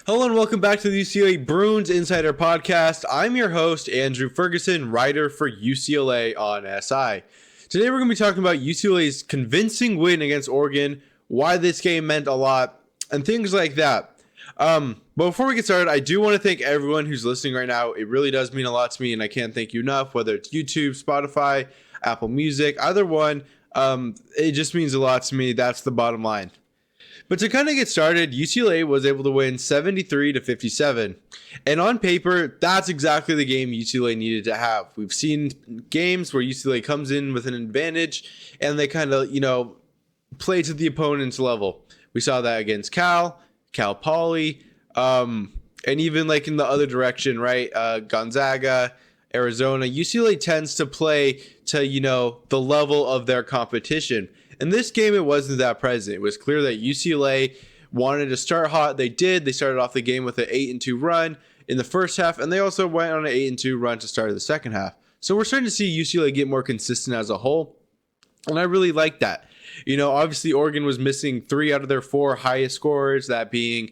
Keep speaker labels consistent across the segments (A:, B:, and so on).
A: Hello and welcome back to the UCLA Bruins Insider Podcast. I'm your host, Andrew Ferguson, writer for UCLA on SI. Today we're going to be talking about UCLA's convincing win against Oregon, why this game meant a lot, and things like that. But before we get started, I do want to thank everyone who's listening right now. It really does mean a lot to me, and I can't thank you enough, whether it's YouTube, Spotify, Apple Music, either one. It just means a lot to me. That's the bottom line. But to kind of get started, UCLA was able to win 73-57. And on paper, that's exactly the game UCLA needed to have. We've seen games where UCLA comes in with an advantage and they kind of, play to the opponent's level. We saw that against Cal Poly, and even like in the other direction, right? Gonzaga, Arizona. UCLA tends to play to, the level of their competition. In this game, it wasn't that present. It was clear that UCLA wanted to start hot. They did. They started off the game with an 8-2 run in the first half, and they also went on an 8-2 run to start the second half. So we're starting to see UCLA get more consistent as a whole, and I really like that. Obviously Oregon was missing 3 out of their 4 highest scorers, that being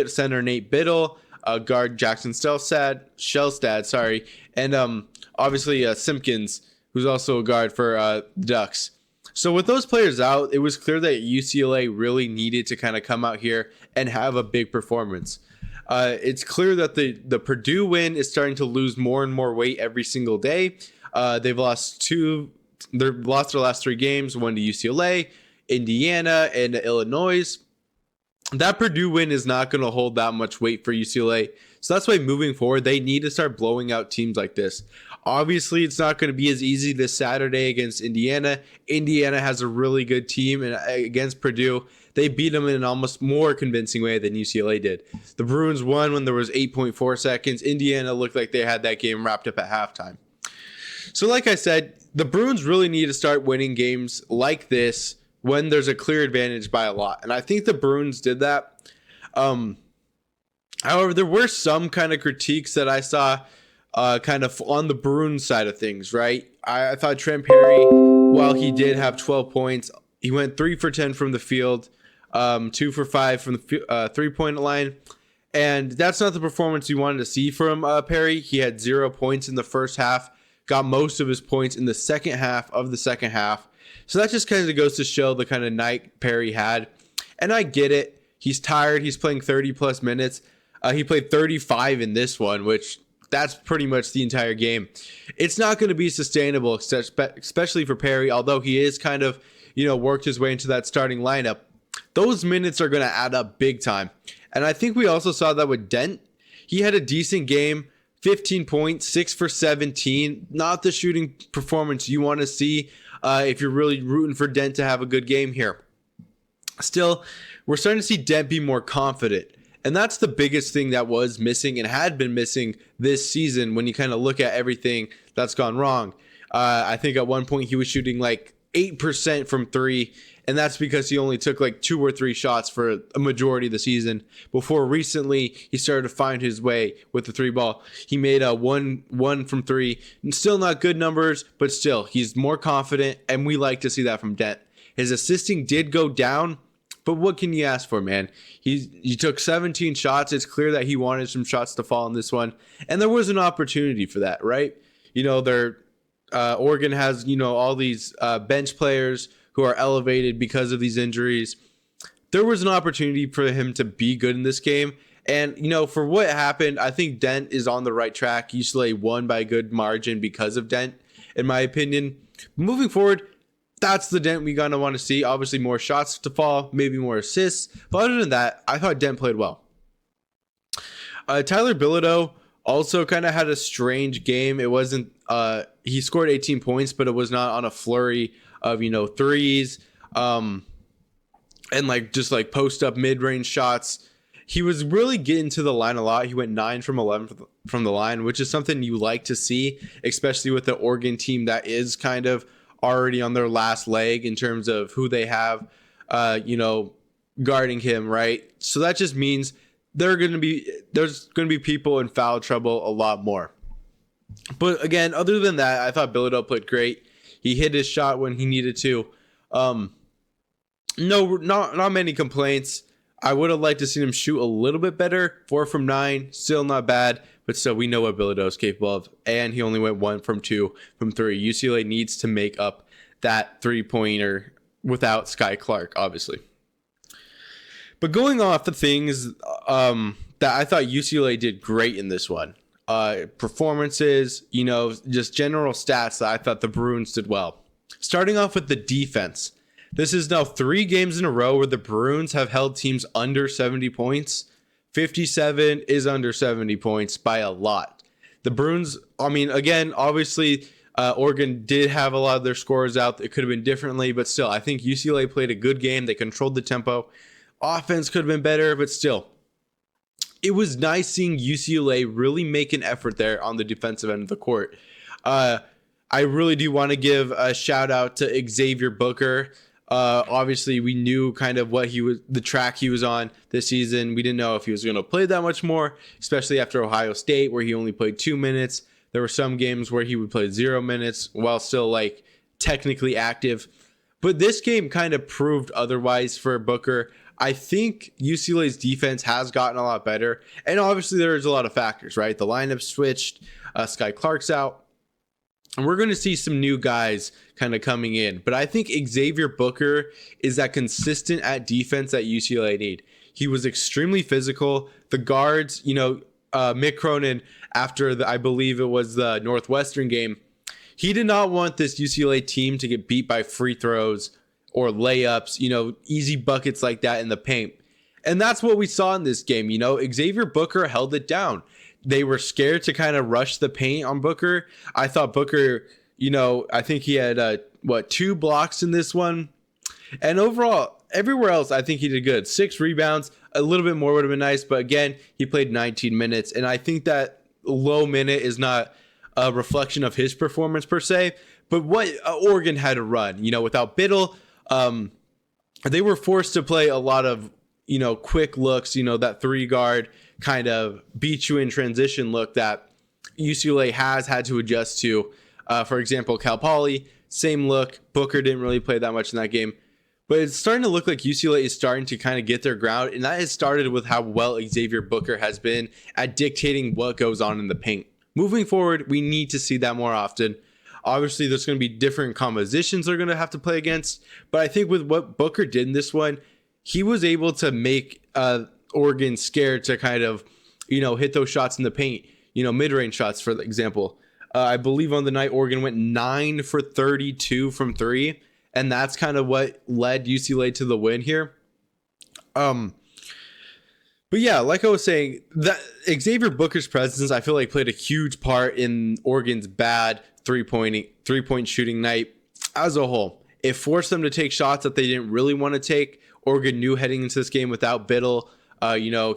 A: center Nate Biddle, guard Jackson Shellstad, and obviously Simpkins, who's also a guard for the Ducks. So with those players out, it was clear that UCLA really needed to kind of come out here and have a big performance. It's clear that the Purdue win is starting to lose more and more weight every single day. They've lost their last 3 games, one to UCLA, Indiana, and Illinois. That Purdue win is not going to hold that much weight for UCLA. So that's why moving forward, they need to start blowing out teams like this. Obviously, it's not going to be as easy this Saturday against Indiana. Indiana has a really good team, and against Purdue, they beat them in an almost more convincing way than UCLA did. The Bruins won when there was 8.4 seconds. Indiana looked like they had that game wrapped up at halftime. So like I said, the Bruins really need to start winning games like this when there's a clear advantage by a lot. And I think the Bruins did that. However, there were some kind of critiques that I saw kind of on the Bruins side of things, right? I thought Trent Perry, while he did have 12 points, he went 3 for 10 from the field, 2 for 5 from the 3-point line. And that's not the performance you wanted to see from Perry. He had 0 points in the first half, got most of his points in the second half of the second half. So that just kind of goes to show the kind of night Perry had. And I get it. He's tired. He's playing 30 plus minutes. He played 35 in this one, which that's pretty much the entire game. It's not going to be sustainable, especially for Perry, although he is kind of, worked his way into that starting lineup. Those minutes are going to add up big time. And I think we also saw that with Dent. He had a decent game, 15 points, 6 for 17. Not the shooting performance you want to see if you're really rooting for Dent to have a good game here. Still, we're starting to see Dent be more confident. And that's the biggest thing that was missing and had been missing this season when you kind of look at everything that's gone wrong. I think at one point he was shooting like 8% from 3, and that's because he only took like 2 or 3 shots for a majority of the season. Before recently, he started to find his way with the 3 ball. He made a 1 from 3. Still not good numbers, but still, he's more confident, and we like to see that from Dent. His assisting did go down, but what can you ask for, man? He took 17 shots. It's clear that he wanted some shots to fall in this one. And there was an opportunity for that, right? Oregon has, all these bench players who are elevated because of these injuries. There was an opportunity for him to be good in this game. And, for what happened, I think Dent is on the right track. UCLA won by a good margin because of Dent, in my opinion. Moving forward, that's the Dent we're going to want to see. Obviously, more shots to fall, maybe more assists. But other than that, I thought Dent played well. Tyler Bilodeau also kind of had a strange game. It wasn't, he scored 18 points, but it was not on a flurry of, threes and just post up mid-range shots. He was really getting to the line a lot. He went 9 from 11 from the line, which is something you like to see, especially with the Oregon team that is kind of already on their last leg in terms of who they have, guarding him, right? So that just means there's going to be people in foul trouble a lot more. But again, other than that, I thought Bilodeau played great. He hit his shot when he needed to. Not many complaints. I would have liked to see him shoot a little bit better. 4 from 9, still not bad, but still we know what Bilodeau is capable of. And he only went 1 from 2 from 3. UCLA needs to make up that 3-pointer without Sky Clark, obviously. But going off the things that I thought UCLA did great in this one, performances, just general stats that I thought the Bruins did well. Starting off with the defense. This is now 3 games in a row where the Bruins have held teams under 70 points. 57 is under 70 points by a lot. The Bruins, again, obviously, Oregon did have a lot of their scores out. It could have been differently, but still, I think UCLA played a good game. They controlled the tempo. Offense could have been better, but still, it was nice seeing UCLA really make an effort there on the defensive end of the court. I really do want to give a shout out to Xavier Booker. Obviously, we knew kind of the track he was on this season. We didn't know if he was going to play that much more, especially after Ohio State, where he only played 2 minutes. There were some games where he would play 0 minutes while still technically active. But this game kind of proved otherwise for Booker. I think UCLA's defense has gotten a lot better. And obviously there's a lot of factors, right? The lineup switched. Sky Clark's out. And we're going to see some new guys kind of coming in. But I think Xavier Booker is that consistent at defense that UCLA need. He was extremely physical. The guards, Mick Cronin, after I believe it was the Northwestern game, he did not want this UCLA team to get beat by free throws or layups, easy buckets like that in the paint. And that's what we saw in this game. Xavier Booker held it down. They were scared to kind of rush the paint on Booker. I thought Booker, I think he had, 2 blocks in this one. And overall, everywhere else, I think he did good. 6 rebounds, a little bit more would have been nice. But again, he played 19 minutes. And I think that low minute is not a reflection of his performance per se. But what Oregon had to run, without Biddle, they were forced to play a lot of, quick looks, that 3-guard kind of beat you in transition look that UCLA has had to adjust to. For example, Cal Poly, same look. Booker didn't really play that much in that game. But it's starting to look like UCLA is starting to kind of get their ground. And that has started with how well Xavier Booker has been at dictating what goes on in the paint. Moving forward, we need to see that more often. Obviously, there's going to be different compositions they're going to have to play against. But I think with what Booker did in this one, he was able to make Oregon scared to kind of, hit those shots in the paint, mid-range shots, for example. I believe on the night, Oregon went 9 for 32 from 3. And that's kind of what led UCLA to the win here. But yeah, like I was saying, that Xavier Booker's presence, I feel like played a huge part in Oregon's bad three-point shooting night as a whole. It forced them to take shots that they didn't really want to take. Oregon knew heading into this game without Biddle.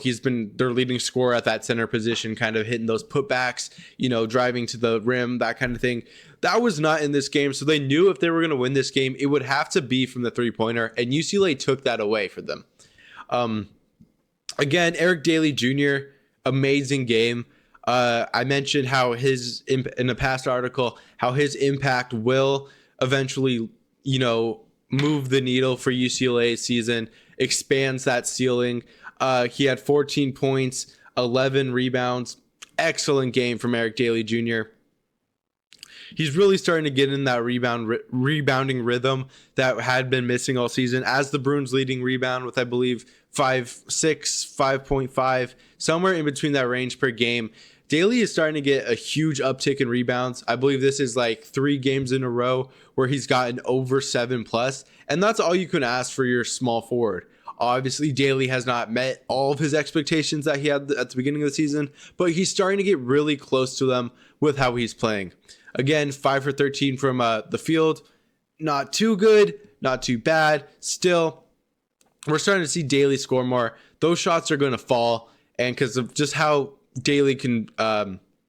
A: He's been their leading scorer at that center position, kind of hitting those putbacks, driving to the rim, that kind of thing. That was not in this game. So they knew if they were going to win this game, it would have to be from the 3-pointer. And UCLA took that away for them. Again, Eric Daly Jr., amazing game. I mentioned how in a past article, how his impact will eventually, move the needle for UCLA's season, expands that ceiling. He had 14 points, 11 rebounds. Excellent game from Eric Daly Jr. He's really starting to get in that rebounding rhythm that had been missing all season as the Bruins leading rebound with, I believe, 5.6, 5.5, somewhere in between that range per game. Daly is starting to get a huge uptick in rebounds. I believe this is 3 games in a row where he's gotten over 7+, and that's all you can ask for your small forward. Obviously, Daly has not met all of his expectations that he had at the beginning of the season, but he's starting to get really close to them with how he's playing. Again, 5 for 13 from the field. Not too good, not too bad. Still, we're starting to see Daly score more. Those shots are going to fall, and because of just how Daly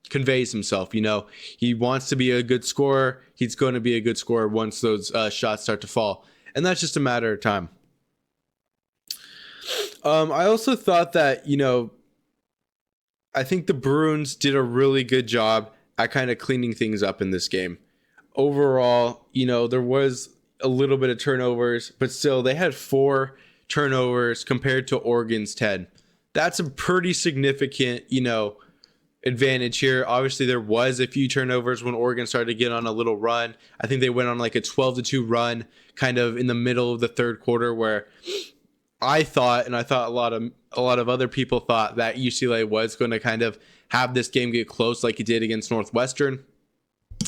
A: conveys himself, he wants to be a good scorer. He's going to be a good scorer once those shots start to fall, and that's just a matter of time. I also thought that, I think the Bruins did a really good job at kind of cleaning things up in this game. Overall, there was a little bit of turnovers, but still they had 4 turnovers compared to Oregon's 10. That's a pretty significant, advantage here. Obviously, there was a few turnovers when Oregon started to get on a little run. I think they went on like a 12-2 run kind of in the middle of the third quarter, where I thought, and I thought a lot of other people thought, that UCLA was going to kind of have this game get close like it did against Northwestern.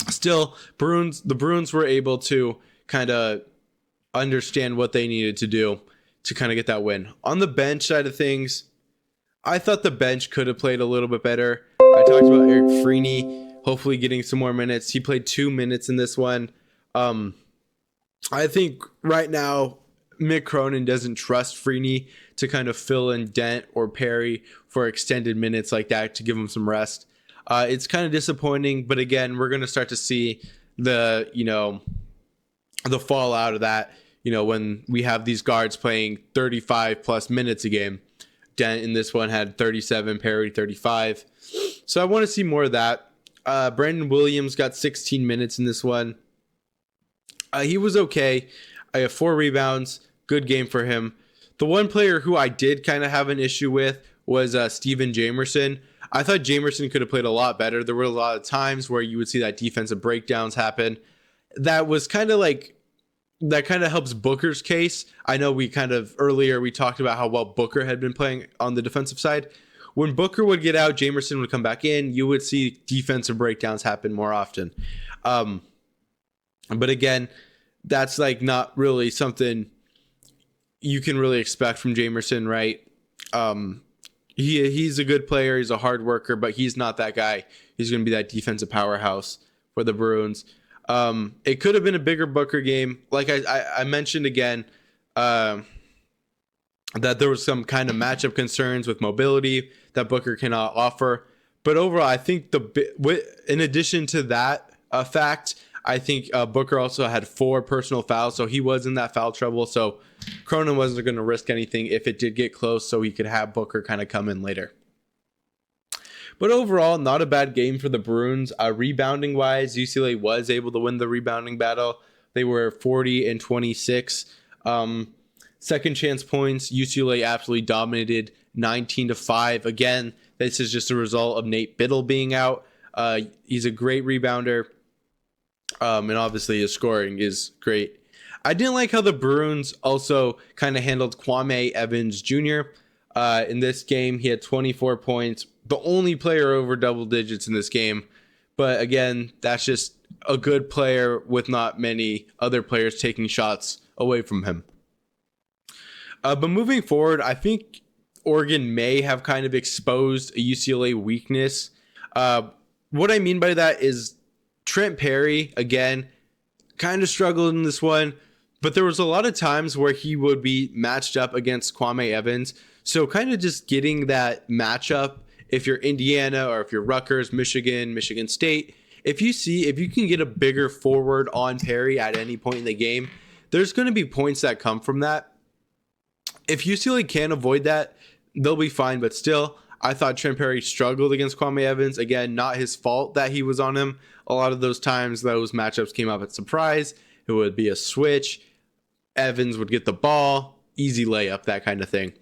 A: Still, the Bruins were able to kind of understand what they needed to do to kind of get that win. On the bench side of things, I thought the bench could have played a little bit better. I talked about Eric Freeney hopefully getting some more minutes. He played 2 minutes in this one. I think right now Mick Cronin doesn't trust Freeney to kind of fill in Dent or Perry for extended minutes like that to give him some rest. It's kind of disappointing, but again, we're going to start to see the fallout of that, when we have these guards playing 35 plus minutes a game. Dent in this one had 37, Perry 35. So I want to see more of that. Brandon Williams got 16 minutes in this one. He was okay. I have 4 rebounds. Good game for him. The one player who I did kind of have an issue with was Steven Jamerson. I thought Jamerson could have played a lot better. There were a lot of times where you would see that defensive breakdowns happen. That was kind of like, that kind of helps Booker's case. I know we talked about how well Booker had been playing on the defensive side. When Booker would get out, Jamerson would come back in. You would see defensive breakdowns happen more often. But again, that's like not really something you can really expect from Jamerson, right? He's a good player. He's a hard worker, but he's not that guy. He's going to be that defensive powerhouse for the Bruins. It could have been a bigger Booker game. Like I mentioned again, that there was some kind of matchup concerns with mobility that Booker cannot offer. But overall, I think in addition to that fact, I think Booker also had 4 personal fouls, so he was in that foul trouble. So Cronin wasn't going to risk anything if it did get close, so he could have Booker kind of come in later. But overall, not a bad game for the Bruins. Rebounding wise, UCLA was able to win the rebounding battle. They were 40-26. Second chance points, UCLA absolutely dominated 19-5. Again, this is just a result of Nate Biddle being out. He's a great rebounder. And obviously his scoring is great. I didn't like how the Bruins also kind of handled Kwame Evans Jr. In this game. He had 24 points, the only player over double digits in this game. But again, that's just a good player with not many other players taking shots away from him. But moving forward, I think Oregon may have kind of exposed a UCLA weakness. What I mean by that is Trent Perry, again, kind of struggled in this one, but there was a lot of times where he would be matched up against Kwame Evans. So kind of just getting that matchup, if you're Indiana or if you're Rutgers, Michigan State, if you can get a bigger forward on Perry at any point in the game, there's going to be points that come from that. If UCLA can avoid that, they'll be fine. But still, I thought Trent Perry struggled against Kwame Evans. Again, not his fault that he was on him. A lot of those times, those matchups came up at surprise. It would be a switch. Evans would get the ball, easy layup, that kind of thing.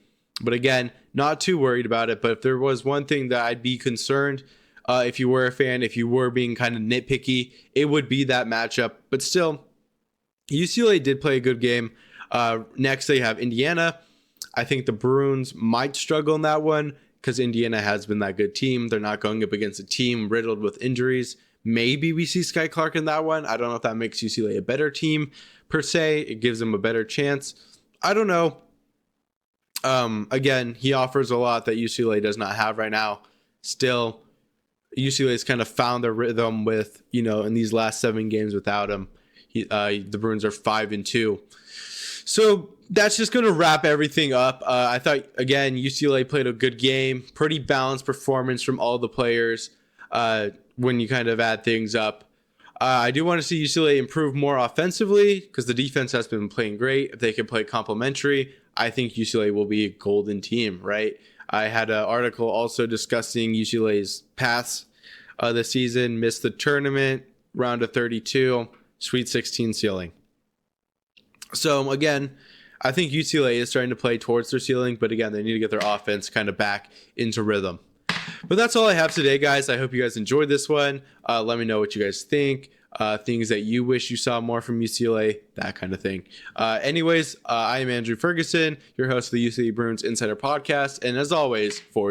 A: But again, not too worried about it. But if there was one thing that I'd be concerned, if you were a fan, if you were being kind of nitpicky, it would be that matchup. But still, UCLA did play a good game. Next, they have Indiana. I think the Bruins might struggle in that one because Indiana has been that good team. They're not going up against a team riddled with injuries. Maybe we see Sky Clark in that one. I don't know if that makes UCLA a better team per se. It gives them a better chance. I don't know. Again, he offers a lot that UCLA does not have right now. Still, UCLA's kind of found their rhythm with, in these last 7 games without him. The Bruins are 5-2. So that's just going to wrap everything up. I thought, again, UCLA played a good game. Pretty balanced performance from all the players when you kind of add things up. I do want to see UCLA improve more offensively because the defense has been playing great. If they can play complementary, I think UCLA will be a golden team, right? I had an article also discussing UCLA's paths this season. Missed the tournament, round of 32, Sweet 16 ceiling. So again, I think UCLA is starting to play towards their ceiling, but again, they need to get their offense kind of back into rhythm. But that's all I have today, guys. I hope you guys enjoyed this one. Let me know what you guys think. Things that you wish you saw more from UCLA, that kind of thing. I am Andrew Ferguson, your host of the UCLA Bruins Insider Podcast. And as always, for